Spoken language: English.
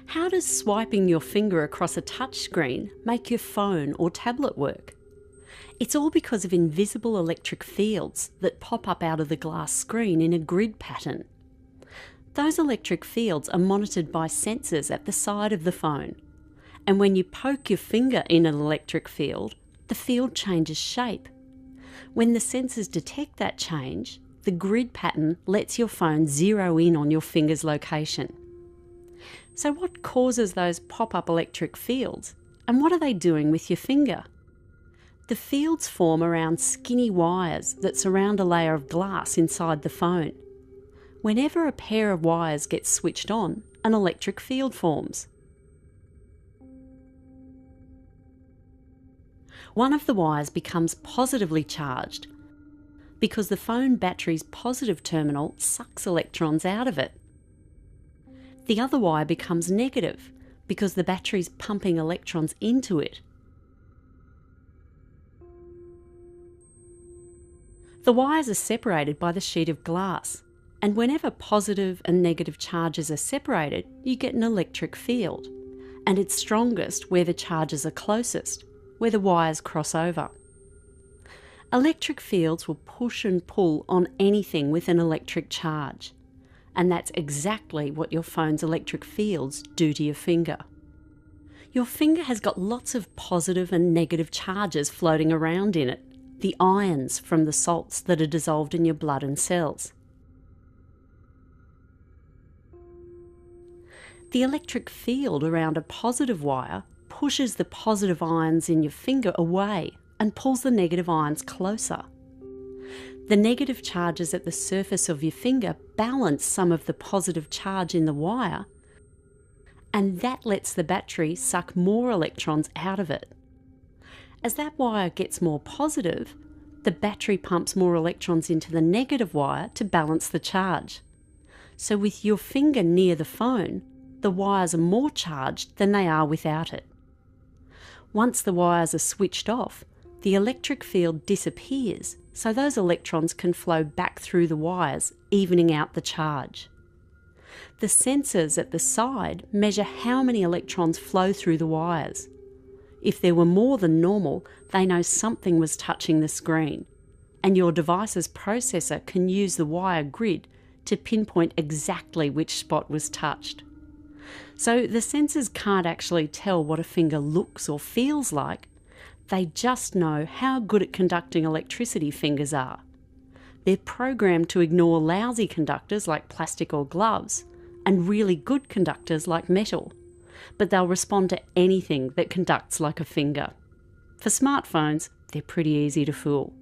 How does swiping your finger across a touchscreen make your phone or tablet work? It's all because of invisible electric fields that pop up out of the glass screen in a grid pattern. Those electric fields are monitored by sensors at the side of the phone. And when you poke your finger in an electric field, the field changes shape. When the sensors detect that change, the grid pattern lets your phone zero in on your finger's location. So what causes those pop-up electric fields? And what are they doing with your finger? The fields form around skinny wires that surround a layer of glass inside the phone. Whenever a pair of wires gets switched on, an electric field forms. One of the wires becomes positively charged because the phone battery's positive terminal sucks electrons out of it. The other wire becomes negative because the battery's pumping electrons into it. The wires are separated by the sheet of glass, and whenever positive and negative charges are separated, you get an electric field, and it's strongest where the charges are closest, where the wires cross over. Electric fields will push and pull on anything with an electric charge, and that's exactly what your phone's electric fields do to your finger. Your finger has got lots of positive and negative charges floating around in it, the ions from the salts that are dissolved in your blood and cells. The electric field around a positive wire pushes the positive ions in your finger away and pulls the negative ions closer. The negative charges at the surface of your finger balance some of the positive charge in the wire, and that lets the battery suck more electrons out of it. As that wire gets more positive, the battery pumps more electrons into the negative wire to balance the charge. So with your finger near the phone, the wires are more charged than they are without it. Once the wires are switched off, the electric field disappears, so those electrons can flow back through the wires, evening out the charge. The sensors at the side measure how many electrons flow through the wires. If there were more than normal, they know something was touching the screen, and your device's processor can use the wire grid to pinpoint exactly which spot was touched. So the sensors can't actually tell what a finger looks or feels like, they just know how good at conducting electricity fingers are. They're programmed to ignore lousy conductors like plastic or gloves, and really good conductors like metal. But they'll respond to anything that conducts like a finger. For smartphones, they're pretty easy to fool.